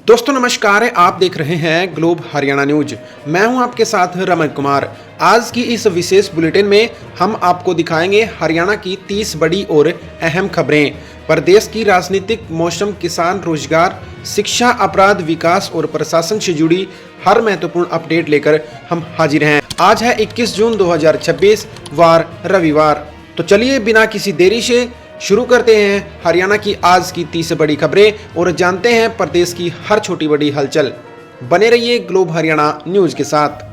दोस्तों नमस्कार है, आप देख रहे हैं ग्लोब हरियाणा न्यूज। मैं हूं आपके साथ रमन कुमार। आज की इस विशेष बुलेटिन में हम आपको दिखाएंगे हरियाणा की 30 बड़ी और अहम खबरें। प्रदेश की राजनीतिक, मौसम, किसान, रोजगार, शिक्षा, अपराध, विकास और प्रशासन से जुड़ी हर महत्वपूर्ण अपडेट लेकर हम हाजिर हैं। आज है 21 जून 2026, वार रविवार। तो चलिए बिना किसी देरी से शुरू करते हैं हरियाणा की आज की 30 बड़ी खबरें और जानते हैं प्रदेश की हर छोटी बड़ी हलचल। बने रहिए ग्लोब हरियाणा न्यूज के साथ।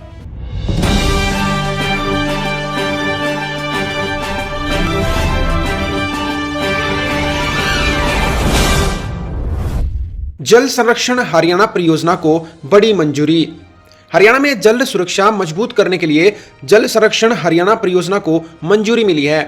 जल संरक्षण हरियाणा परियोजना को बड़ी मंजूरी। हरियाणा में जल सुरक्षा मजबूत करने के लिए जल संरक्षण हरियाणा परियोजना को मंजूरी मिली है।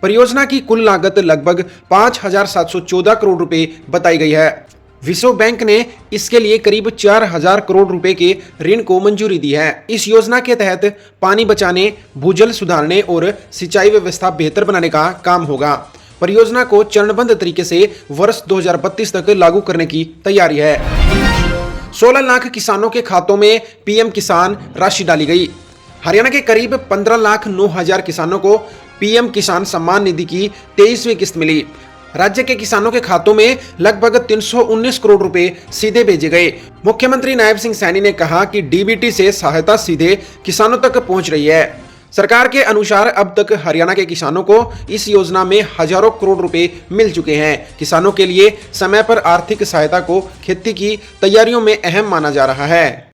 परियोजना की कुल लागत लगभग 5,714 करोड़ रुपए बताई गई है। विश्व बैंक ने इसके लिए करीब 4,000 करोड़ रुपए के ऋण को मंजूरी दी है। इस योजना के तहत पानी बचाने, भूजल सुधारने और सिंचाई व्यवस्था बेहतर बनाने का काम होगा। परियोजना को चरणबद्ध तरीके से वर्ष 2032 तक लागू करने की तैयारी है। 16 लाख किसानों के खातों में पीएम किसान राशि डाली गई। हरियाणा के करीब 15,09,000 किसानों को पीएम किसान सम्मान निधि की 23वीं किस्त मिली। राज्य के किसानों के खातों में लगभग 319 करोड़ रुपए सीधे भेजे गए। मुख्यमंत्री नायब सिंह सैनी ने कहा कि डीबीटी से सहायता सीधे किसानों तक पहुंच रही है। सरकार के अनुसार अब तक हरियाणा के किसानों को इस योजना में हजारों करोड़ रुपए मिल चुके हैं। किसानों के लिए समय पर आर्थिक सहायता को खेती की तैयारियों में अहम माना जा रहा है।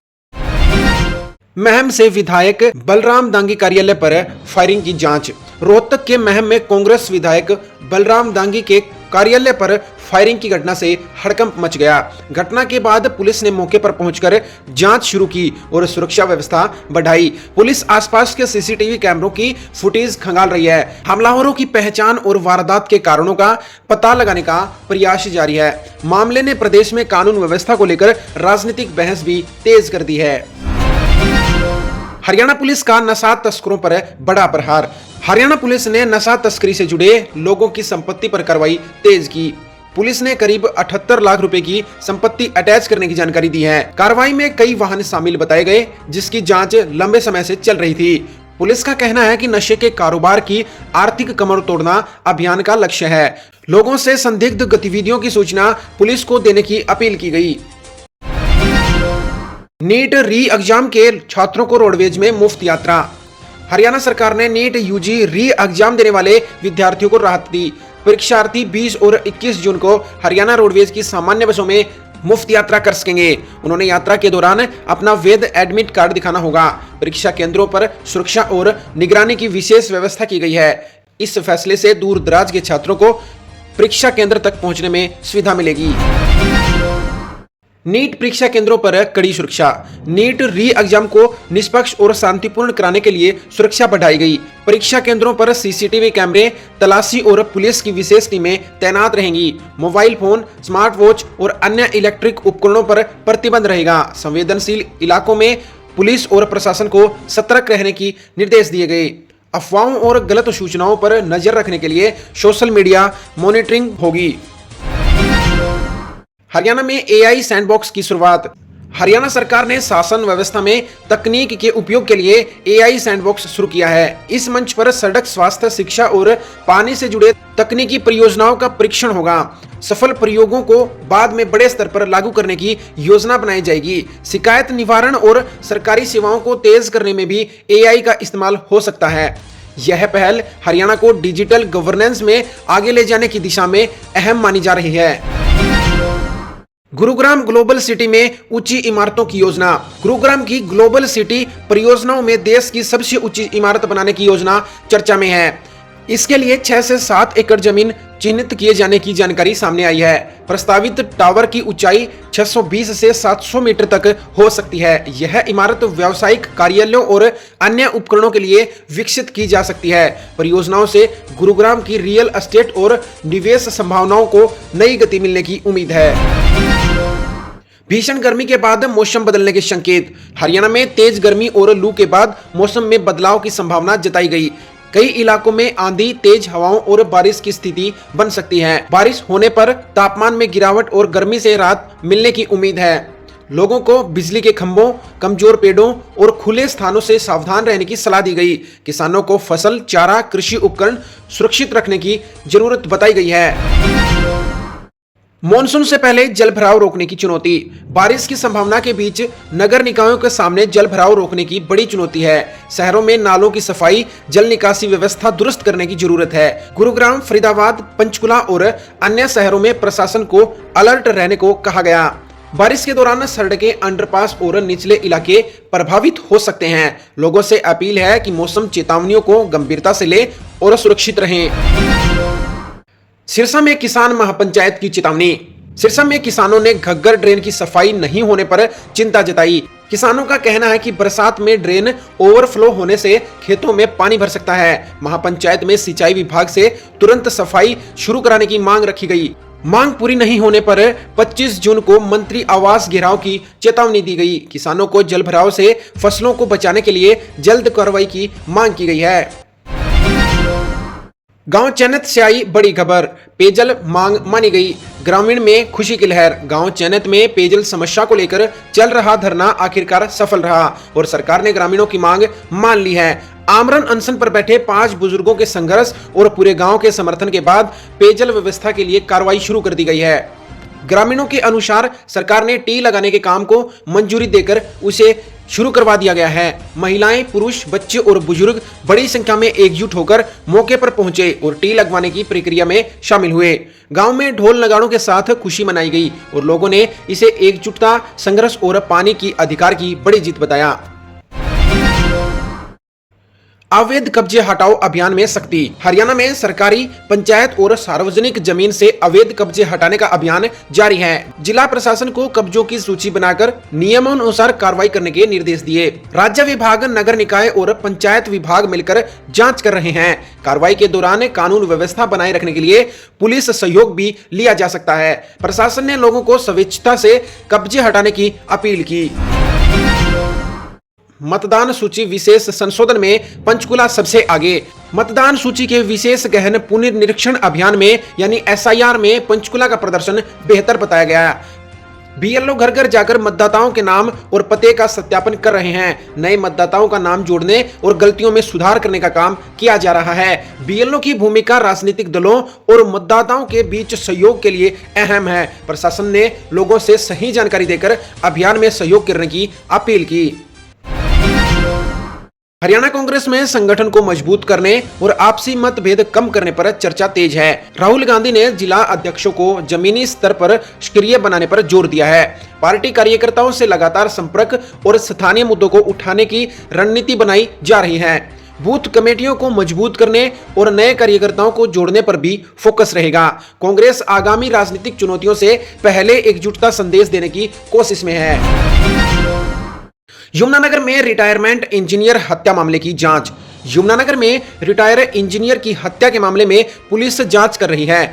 महम से विधायक बलराम दांगी कार्यालय पर फायरिंग की जांच। रोहतक के महम में कांग्रेस विधायक बलराम दांगी के कार्यालय पर फायरिंग की घटना से हड़कंप मच गया। घटना के बाद पुलिस ने मौके पर पहुंचकर जांच शुरू की और सुरक्षा व्यवस्था बढ़ाई। पुलिस आसपास के सीसीटीवी कैमरों की फुटेज खंगाल रही है। हमलावरों की पहचान और वारदात के कारणों का पता लगाने का प्रयास जारी है। मामले ने प्रदेश में कानून व्यवस्था को लेकर राजनीतिक बहस भी तेज कर दी है। हरियाणा पुलिस का नशा तस्करों पर बड़ा प्रहार। हरियाणा पुलिस ने नशा तस्करी से जुड़े लोगों की संपत्ति पर कार्रवाई तेज की। पुलिस ने करीब 78 लाख रुपए की संपत्ति अटैच करने की जानकारी दी है। कार्रवाई में कई वाहन शामिल बताए गए, जिसकी जांच लंबे समय से चल रही थी। पुलिस का कहना है कि नशे के कारोबार की आर्थिक कमर तोड़ना अभियान का लक्ष्य है। लोगों से संदिग्ध गतिविधियों की सूचना पुलिस को देने की अपील की गई। नीट री एग्जाम के छात्रों को रोडवेज में मुफ्त यात्रा। हरियाणा सरकार ने नीट यूजी री एग्जाम देने वाले विद्यार्थियों को राहत दी। परीक्षार्थी 20 और 21 जून को हरियाणा रोडवेज की सामान्य बसों में मुफ्त यात्रा कर सकेंगे। उन्होंने यात्रा के दौरान अपना वैध एडमिट कार्ड दिखाना होगा। परीक्षा केंद्रों पर सुरक्षा और निगरानी की विशेष व्यवस्था की गई है। इस फैसले से दूर दराज के छात्रों को परीक्षा केंद्र तक पहुंचने में सुविधा मिलेगी। नीट परीक्षा केंद्रों पर कड़ी सुरक्षा। नीट री एग्जाम को निष्पक्ष और शांतिपूर्ण कराने के लिए सुरक्षा बढ़ाई गई। परीक्षा केंद्रों पर सीसीटीवी कैमरे, तलाशी और पुलिस की विशेष टीमें तैनात रहेंगी। मोबाइल फोन, स्मार्ट वॉच और अन्य इलेक्ट्रिक उपकरणों पर प्रतिबंध रहेगा। संवेदनशील इलाकों में पुलिस और प्रशासन को सतर्क रहने की निर्देश दिए गए। अफवाहों और गलत सूचनाओं पर नजर रखने के लिए सोशल मीडिया मॉनिटरिंग होगी। हरियाणा में एआई सैंडबॉक्स की शुरुआत। हरियाणा सरकार ने शासन व्यवस्था में तकनीक के उपयोग के लिए एआई सैंडबॉक्स शुरू किया है। इस मंच पर सड़क, स्वास्थ्य, शिक्षा और पानी से जुड़े तकनीकी परियोजनाओं का परीक्षण होगा। सफल प्रयोगों को बाद में बड़े स्तर पर लागू करने की योजना बनाई जाएगी। शिकायत निवारण और सरकारी सेवाओं को तेज करने में भी एआई का इस्तेमाल हो सकता है। यह पहल हरियाणा को डिजिटल गवर्नेंस में आगे ले जाने की दिशा में अहम मानी जा रही है। गुरुग्राम ग्लोबल सिटी में ऊंची इमारतों की योजना। गुरुग्राम की ग्लोबल सिटी परियोजनाओं में देश की सबसे ऊंची इमारत बनाने की योजना चर्चा में है। इसके लिए 6 से 7 एकड़ जमीन चिन्हित किए जाने की जानकारी सामने आई है। प्रस्तावित टावर की ऊंचाई 620 से 700 मीटर तक हो सकती है। यह इमारत व्यावसायिक कार्यालयों और अन्य उपकरणों के लिए विकसित की जा सकती है। परियोजनाओं से गुरुग्राम की रियल एस्टेट और निवेश संभावनाओं को नई गति मिलने की उम्मीद है। भीषण गर्मी के बाद मौसम बदलने के संकेत। हरियाणा में तेज गर्मी और लू के बाद मौसम में बदलाव की संभावना जताई गई। कई इलाकों में आंधी, तेज हवाओं और बारिश की स्थिति बन सकती है। बारिश होने पर तापमान में गिरावट और गर्मी से राहत मिलने की उम्मीद है। लोगों को बिजली के खंभों, कमजोर पेड़ों और खुले स्थानों से सावधान रहने की सलाह दी गई। किसानों को फसल, चारा, कृषि उपकरण सुरक्षित रखने की जरूरत बताई गई है। मॉनसून से पहले जलभराव रोकने की चुनौती। बारिश की संभावना के बीच नगर निकायों के सामने जलभराव रोकने की बड़ी चुनौती है। शहरों में नालों की सफाई, जल निकासी व्यवस्था दुरुस्त करने की जरूरत है। गुरुग्राम, फरीदाबाद, पंचकुला और अन्य शहरों में प्रशासन को अलर्ट रहने को कहा गया। बारिश के दौरान सड़कें, अंडरपास और निचले इलाके प्रभावित हो सकते हैं। लोगों से अपील है कि मौसम चेतावनियों को गंभीरता से लें और सुरक्षित रहें। सिरसा में किसान महापंचायत की चेतावनी। सिरसा में किसानों ने घग्गर ड्रेन की सफाई नहीं होने पर चिंता जताई। किसानों का कहना है कि बरसात में ड्रेन ओवरफ्लो होने से खेतों में पानी भर सकता है। महापंचायत में सिंचाई विभाग से तुरंत सफाई शुरू कराने की मांग रखी गई। मांग पूरी नहीं होने पर 25 जून को मंत्री आवास घेराव की चेतावनी दी गई। किसानों को जलभराव से फसलों को बचाने के लिए जल्द कार्रवाई की मांग की गई है। गांव चैनत से आई बड़ी खबर, पेयजल मांग मानी गई। ग्रामीण में खुशी की लहर। गांव चैनत में पेयजल समस्या को लेकर चल रहा धरना आखिरकार सफल रहा और सरकार ने ग्रामीणों की मांग मान ली है। आमरण अनशन पर बैठे 5 बुजुर्गों के संघर्ष और पूरे गांव के समर्थन के बाद पेयजल व्यवस्था के लिए कार्रवाई शुरू कर दी गई है। ग्रामीणों के अनुसार सरकार ने टी लगाने के काम को मंजूरी देकर उसे शुरू करवा दिया गया है। महिलाएं, पुरुष, बच्चे और बुजुर्ग बड़ी संख्या में एकजुट होकर मौके पर पहुंचे और टी लगवाने की प्रक्रिया में शामिल हुए। गांव में ढोल नगाड़ों के साथ खुशी मनाई गई और लोगों ने इसे एकजुटता, संघर्ष और पानी की अधिकार की बड़ी जीत बताया। अवैध कब्जे हटाओ अभियान में सख्ती। हरियाणा में सरकारी, पंचायत और सार्वजनिक जमीन से अवैध कब्जे हटाने का अभियान जारी है। जिला प्रशासन को कब्जों की सूची बनाकर नियमानुसार कार्रवाई करने के निर्देश दिए। राज्य विभाग, नगर निकाय और पंचायत विभाग मिलकर जांच कर रहे हैं। कार्रवाई के दौरान कानून व्यवस्था बनाए रखने के लिए पुलिस सहयोग भी लिया जा सकता है। प्रशासन ने लोगों को स्वेच्छा से कब्जे हटाने की अपील की। मतदान सूची विशेष संशोधन में पंचकुला सबसे आगे। मतदान सूची के विशेष गहन पुनर्निरीक्षण अभियान में यानी SIR में पंचकुला का प्रदर्शन बेहतर बताया गया। BLO घर घर जाकर मतदाताओं के नाम और पते का सत्यापन कर रहे हैं। नए मतदाताओं का नाम जोड़ने और गलतियों में सुधार करने का काम किया जा रहा है। BLO की भूमिका राजनीतिक दलों और मतदाताओं के बीच सहयोग के लिए अहम है। प्रशासन ने लोगों से सही जानकारी देकर अभियान में सहयोग करने की अपील की। हरियाणा कांग्रेस में संगठन को मजबूत करने और आपसी मतभेद कम करने पर चर्चा तेज है। राहुल गांधी ने जिला अध्यक्षों को जमीनी स्तर पर सक्रिय बनाने पर जोर दिया है। पार्टी कार्यकर्ताओं से लगातार संपर्क और स्थानीय मुद्दों को उठाने की रणनीति बनाई जा रही है। बूथ कमेटियों को मजबूत करने और नए कार्यकर्ताओं को जोड़ने पर भी फोकस रहेगा। कांग्रेस आगामी राजनीतिक चुनौतियों से पहले एकजुटता संदेश देने की कोशिश में है। यमुनानगर में रिटायरमेंट इंजीनियर हत्या मामले की जांच। यमुनानगर में रिटायर इंजीनियर की हत्या के मामले में पुलिस जांच कर रही है।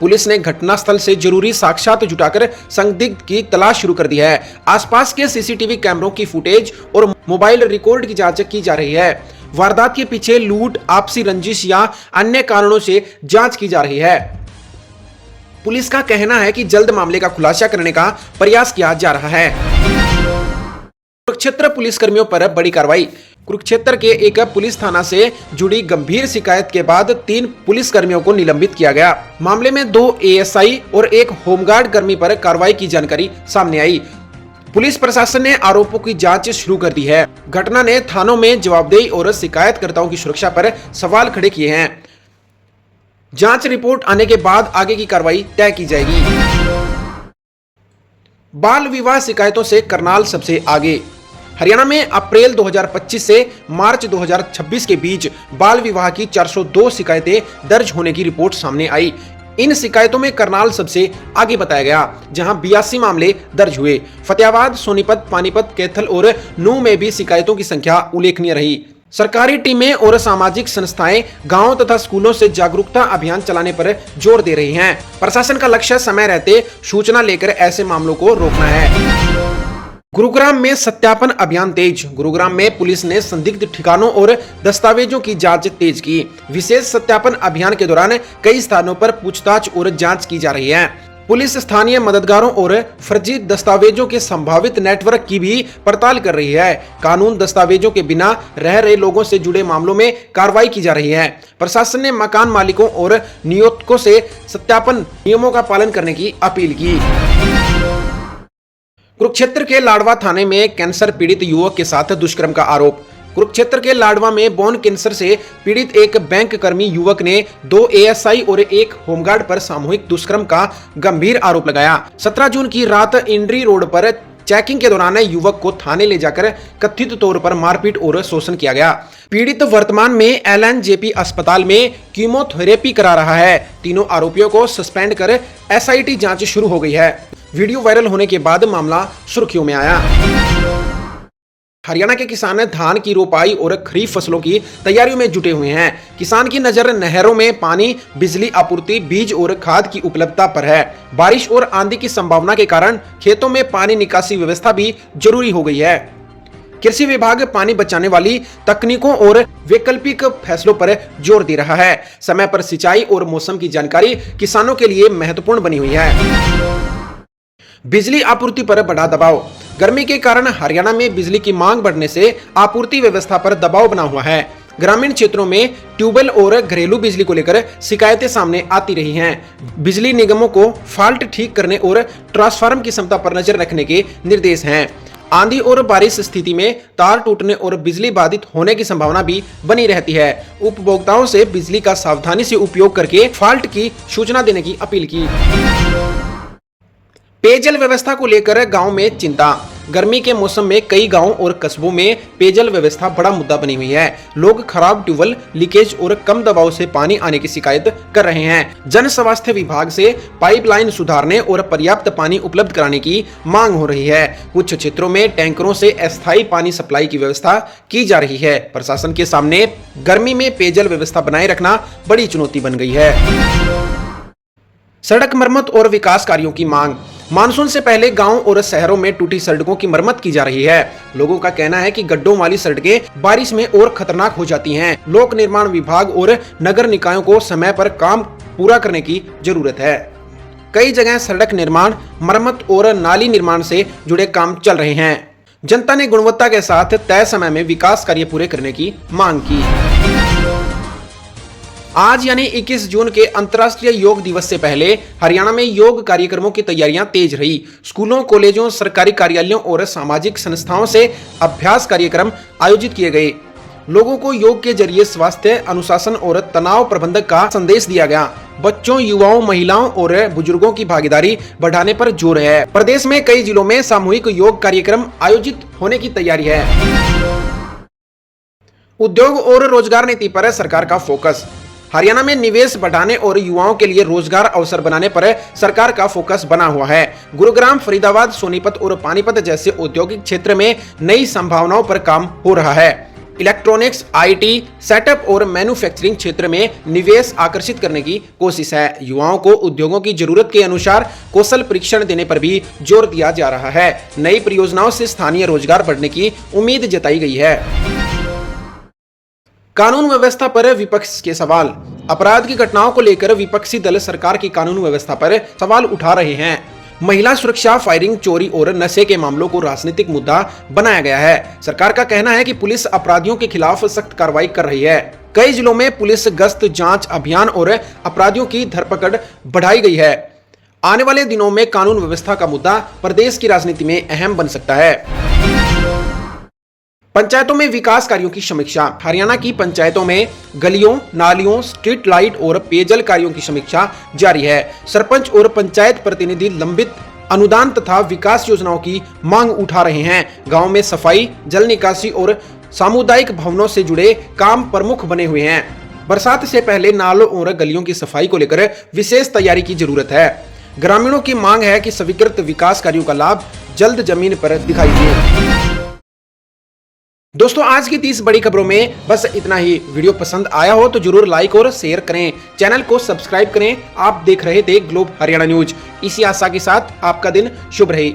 पुलिस ने घटनास्थल से जरूरी साक्ष्य जुटाकर संदिग्ध की तलाश शुरू कर दी है। आसपास के CCTV कैमरों की फुटेज और मोबाइल रिकॉर्ड की जांच की जा रही है। वारदात के पीछे लूट, आपसी रंजिश या अन्य कारणों से जांच की जा रही है। पुलिस का कहना है कि जल्द मामले का खुलासा करने का प्रयास किया जा रहा है। कुरुक्षेत्र पुलिसकर्मियों पर बड़ी कार्रवाई। कुरुक्षेत्र के एक पुलिस थाना से जुड़ी गंभीर शिकायत के बाद 3 पुलिसकर्मियों को निलंबित किया गया। मामले में 2 ASI और 1 होमगार्ड कर्मी पर कार्रवाई की जानकारी सामने आई। पुलिस प्रशासन ने आरोपों की जांच शुरू कर दी है। घटना ने थानों में जवाबदेही और शिकायतकर्ताओं की सुरक्षा पर सवाल खड़े किए हैं। जांच रिपोर्ट आने के बाद आगे की कार्रवाई तय की जाएगी। बाल विवाह शिकायतों से करनाल सबसे आगे। हरियाणा में अप्रैल 2025 से मार्च 2026 के बीच बाल विवाह की 402 शिकायतें दर्ज होने की रिपोर्ट सामने आई। इन शिकायतों में करनाल सबसे आगे बताया गया, जहां 82 मामले दर्ज हुए। फतेहाबाद, सोनीपत, पानीपत, कैथल और नूंह में भी शिकायतों की संख्या उल्लेखनीय रही। सरकारी टीमें और सामाजिक संस्थाएं गांवों तथा स्कूलों से जागरूकता अभियान चलाने पर जोर दे रही हैं। प्रशासन का लक्ष्य समय रहते सूचना लेकर ऐसे मामलों को रोकना है। गुरुग्राम में सत्यापन अभियान तेज। गुरुग्राम में पुलिस ने संदिग्ध ठिकानों और दस्तावेजों की जांच तेज की। विशेष सत्यापन अभियान के दौरान कई स्थानों पर पूछताछ और जांच की जा रही है। पुलिस स्थानीय मददगारों और फर्जी दस्तावेजों के संभावित नेटवर्क की भी पड़ताल कर रही है। कानून दस्तावेजों के बिना रह रहे लोगों से जुड़े मामलों में कार्रवाई की जा रही है। प्रशासन ने मकान मालिकों और नियोक्तों से सत्यापन नियमों का पालन करने की अपील की। कुरुक्षेत्र के लाडवा थाने में कैंसर पीड़ित युवक के साथ दुष्कर्म का आरोप। कुरुक्षेत्र के लाडवा में बोन कैंसर से पीड़ित एक बैंक कर्मी युवक ने 2 एएसआई और एक होमगार्ड पर सामूहिक दुष्कर्म का गंभीर आरोप लगाया। 17 जून की रात इंड्री रोड पर चेकिंग के दौरान युवक को थाने ले जाकर कथित तौर पर मारपीट और शोषण किया गया। पीड़ित वर्तमान में एलएनजेपी अस्पताल में कीमोथेरेपी करा रहा है। तीनों आरोपियों को सस्पेंड कर एसआईटी जांच शुरू हो गई है। वीडियो वायरल होने के बाद मामला सुर्खियों में आया। हरियाणा के किसान धान की रोपाई और खरीफ फसलों की तैयारियों में जुटे हुए हैं। किसान की नजर नहरों में पानी, बिजली आपूर्ति, बीज और खाद की उपलब्धता पर है। बारिश और आंधी की संभावना के कारण खेतों में पानी निकासी व्यवस्था भी जरूरी हो गई है। कृषि विभाग पानी बचाने वाली तकनीकों और वैकल्पिक फैसलों पर जोर दे रहा है। समय पर सिंचाई और मौसम की जानकारी किसानों के लिए महत्वपूर्ण बनी हुई है। बिजली आपूर्ति पर बढ़ा दबाव। गर्मी के कारण हरियाणा में बिजली की मांग बढ़ने से आपूर्ति व्यवस्था पर दबाव बना हुआ है। ग्रामीण क्षेत्रों में ट्यूबवेल और घरेलू बिजली को लेकर शिकायतें सामने आती रही हैं। बिजली निगमों को फॉल्ट ठीक करने और ट्रांसफार्मर की क्षमता पर नजर रखने के निर्देश हैं। आंधी और बारिश स्थिति में तार टूटने और बिजली बाधित होने की संभावना भी बनी रहती है। उपभोक्ताओं से बिजली का सावधानी से उपयोग करके फॉल्ट की सूचना देने की अपील की। पेयजल व्यवस्था को लेकर गांव में चिंता। गर्मी के मौसम में कई गांवों और कस्बों में पेयजल व्यवस्था बड़ा मुद्दा बनी हुई है। लोग खराब ट्यूबवेल, लीकेज और कम दबाव से पानी आने की शिकायत कर रहे हैं। जन स्वास्थ्य विभाग से पाइपलाइन सुधारने और पर्याप्त पानी उपलब्ध कराने की मांग हो रही है। कुछ क्षेत्रों में टैंकरों से अस्थायी पानी सप्लाई की व्यवस्था की जा रही है। प्रशासन के सामने गर्मी में पेयजल व्यवस्था बनाए रखना बड़ी चुनौती बन गई है। सड़क मरम्मत और विकास कार्यों की मांग। मानसून से पहले गांव और शहरों में टूटी सड़कों की मरम्मत की जा रही है। लोगों का कहना है कि गड्ढों वाली सड़कें बारिश में और खतरनाक हो जाती हैं। लोक निर्माण विभाग और नगर निकायों को समय पर काम पूरा करने की जरूरत है। कई जगह सड़क निर्माण, मरम्मत और नाली निर्माण से जुड़े काम चल रहे हैं। जनता ने गुणवत्ता के साथ तय समय में विकास कार्य पूरे करने की मांग की। आज यानी 21 जून के अंतर्राष्ट्रीय योग दिवस से पहले हरियाणा में योग कार्यक्रमों की तैयारियां तेज रही। स्कूलों, कॉलेजों, सरकारी कार्यालयों और सामाजिक संस्थाओं से अभ्यास कार्यक्रम आयोजित किए गए। लोगों को योग के जरिए स्वास्थ्य, अनुशासन और तनाव प्रबंधन का संदेश दिया गया। बच्चों, युवाओं, महिलाओं और बुजुर्गों की भागीदारी बढ़ाने पर जोर है। प्रदेश में कई जिलों में सामूहिक योग कार्यक्रम आयोजित होने की तैयारी है। उद्योग और रोजगार नीति पर सरकार का फोकस। हरियाणा में निवेश बढ़ाने और युवाओं के लिए रोजगार अवसर बनाने पर सरकार का फोकस बना हुआ है। गुरुग्राम, फरीदाबाद, सोनीपत और पानीपत जैसे औद्योगिक क्षेत्र में नई संभावनाओं पर काम हो रहा है। इलेक्ट्रॉनिक्स, आईटी, सेटअप और मैन्युफैक्चरिंग क्षेत्र में निवेश आकर्षित करने की कोशिश है। युवाओं को उद्योगों की जरूरत के अनुसार कौशल प्रशिक्षण देने पर भी जोर दिया जा रहा है। नई परियोजनाओं से स्थानीय रोजगार बढ़ने की उम्मीद जताई गई है। कानून व्यवस्था पर विपक्ष के सवाल। अपराध की घटनाओं को लेकर विपक्षी दल सरकार की कानून व्यवस्था पर सवाल उठा रहे हैं। महिला सुरक्षा, फायरिंग, चोरी और नशे के मामलों को राजनीतिक मुद्दा बनाया गया है। सरकार का कहना है कि पुलिस अपराधियों के खिलाफ सख्त कार्रवाई कर रही है। कई जिलों में पुलिस गश्त, जांच अभियान और अपराधियों की धरपकड़ बढ़ाई गई है। आने वाले दिनों में कानून व्यवस्था का मुद्दा प्रदेश की राजनीति में अहम बन सकता है। पंचायतों में विकास कार्यों की समीक्षा। हरियाणा की पंचायतों में गलियों, नालियों, स्ट्रीट लाइट और पेयजल कार्यों की समीक्षा जारी है। सरपंच और पंचायत प्रतिनिधि लंबित अनुदान तथा विकास योजनाओं की मांग उठा रहे हैं। गांव में सफाई, जल निकासी और सामुदायिक भवनों से जुड़े काम प्रमुख बने हुए हैं। बरसात से पहले नालों और गलियों की सफाई को लेकर विशेष तैयारी की जरूरत है। ग्रामीणों की मांग है कि स्वीकृत विकास कार्यों का लाभ जल्द जमीन पर दिखाई दे। दोस्तों, आज की 30 बड़ी खबरों में बस इतना ही। वीडियो पसंद आया हो तो जरूर लाइक और शेयर करें, चैनल को सब्सक्राइब करें। आप देख रहे थे ग्लोब हरियाणा न्यूज। इसी आशा के साथ आपका दिन शुभ रहे।